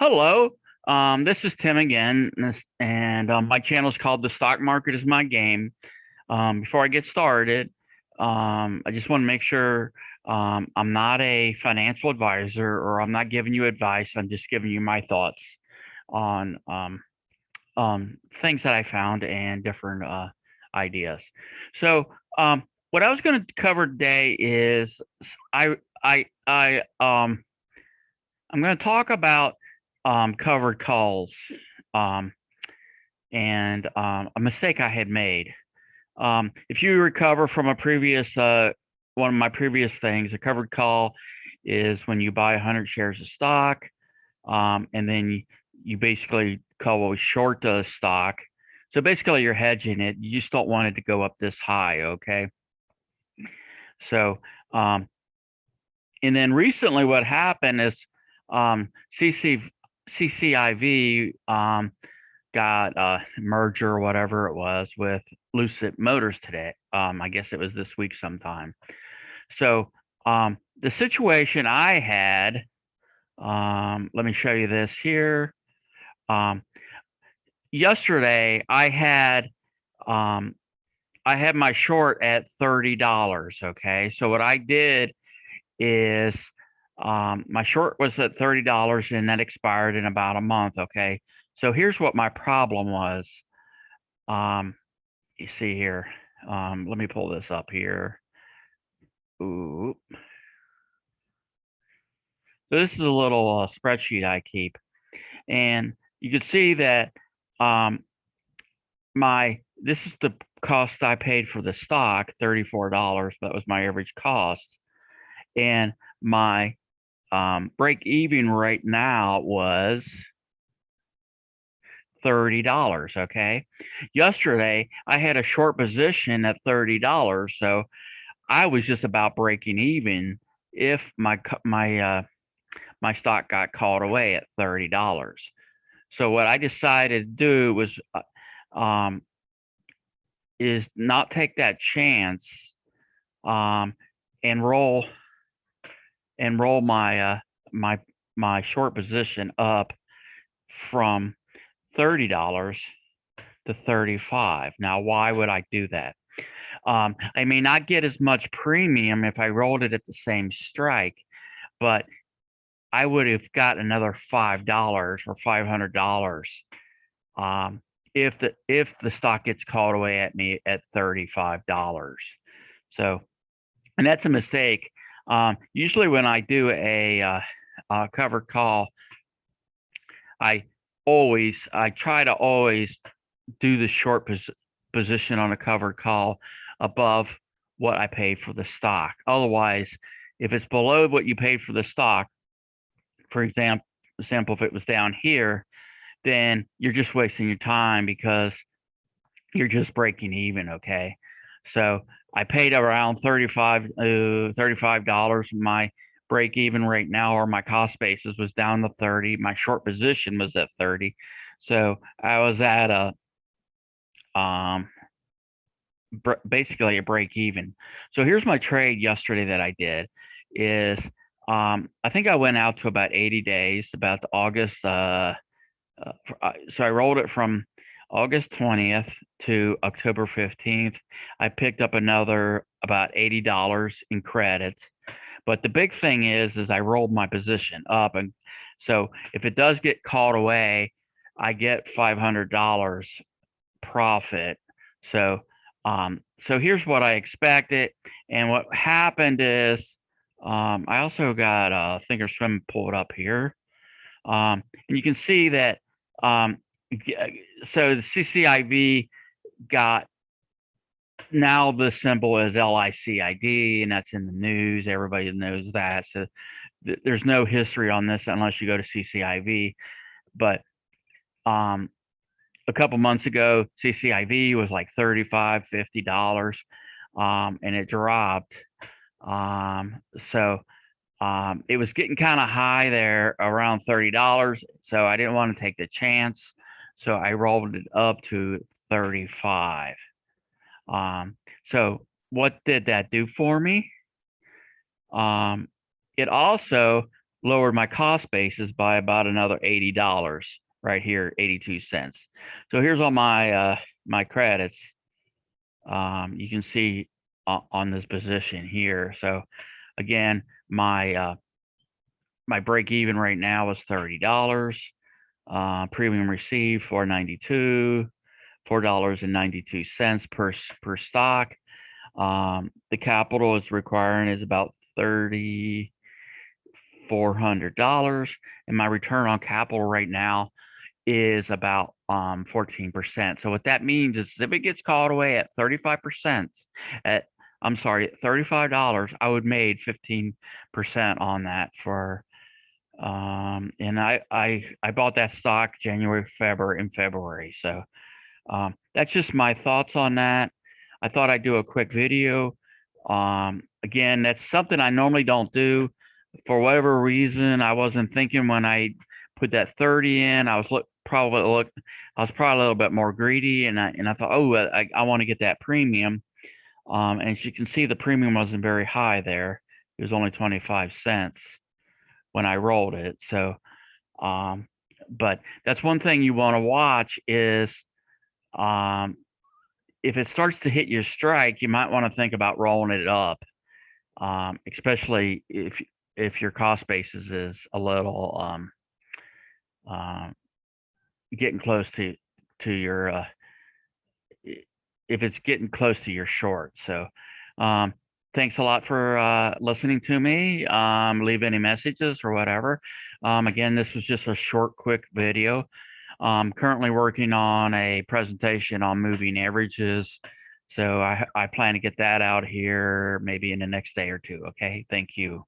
Hello, this is Tim again, and my channel is called The Stock Market is My Game. Before I get started, I just want to make sure I'm not a financial advisor or I'm not giving you advice. I'm just giving you my thoughts on things that I found and different ideas. So, what I was going to cover today is I I I I'm going to talk about covered calls um, and a mistake I had made. If you recover from a previous one of my previous things, a covered call is when you buy 100 shares of stock, and then you basically call short the stock. So basically, you're hedging it. You just don't want it to go up this high, okay? So, um, and then recently, what happened is CC CCIV got a merger or whatever it was with Lucid Motors today. I guess it was this week sometime. So the situation I had, let me show you this here. Um, Yesterday um, I had my short at $30. Okay, so what I did is my short was at $30 and that expired in about a month. Okay. So here's what my problem was. You see here. Let me pull this up here. Ooh. So this is a little spreadsheet I keep. And you can see that this is the cost I paid for the stock, $34. That was my average cost. And my break even right now was $30. Okay. Yesterday, I had a short position at $30. So I was just about breaking even if my stock got called away at $30. So what I decided to do was um, is not take that chance um, and roll my my short position up from $30 to 35. Now, why would I do that? I may not get as much premium if I rolled it at the same strike, but I would have got another $5 or $500 if the stock gets called away at me at $35. So, and that's a mistake. Usually, when I do a covered call, I try to always do the short position on a covered call above what I paid for the stock. Otherwise, if it's below what you paid for the stock, for example, if it was down here, then you're just wasting your time because you're just breaking even. Okay. So I paid around $35. My break even right now, or my cost basis, was down to 30. My short position was at 30. So I was at basically a break even. So here's my trade yesterday that I did is I think I went out to about 80 days, about August. So I rolled it from August 20th to October 15th. I picked up another about $80 in credits. But the big thing is I rolled my position up. And so if it does get called away, I get $500 profit. So here's what I expected. And what happened is I also got Thinkorswim pulled up here. And you can see that so the CCIV got, now the symbol is LICID, and that's in the news. Everybody knows that. So there's no history on this unless you go to CCIV. But a couple months ago, CCIV was like $35, $50, and it dropped. So it was getting kind of high there around $30. So I didn't want to take the chance. So I rolled it up to 35. So what did that do for me? It also lowered my cost basis by about another $80 right here, 82 cents. So here's all my my credits. You can see on this position here. So again, my break even right now is $30. Premium received $4.92, $4.92 per stock. The capital is requiring is about $3,400, and my return on capital right now is about 14%. So what that means is if it gets called away at 35%, at I'm sorry, at $35, I would made 15% on that for and I bought that stock January, February. So that's just my thoughts on that. I thought I'd do a quick video. Again, that's something I normally don't do. For whatever reason, I wasn't thinking when I put that 30 in. I was probably a little bit more greedy, and I thought, oh, I want to get that premium. And as you can see, the premium wasn't very high there. It was only 25 cents when I rolled it. So, but that's one thing you want to watch is if it starts to hit your strike, you might want to think about rolling it up, especially if your cost basis is a little getting close to your if it's getting close to your short. So thanks a lot for listening to me. Leave any messages or whatever. Again, this was just a short, quick video. I'm currently working on a presentation on moving averages. So I plan to get that out here maybe in the next day or two. Okay, thank you.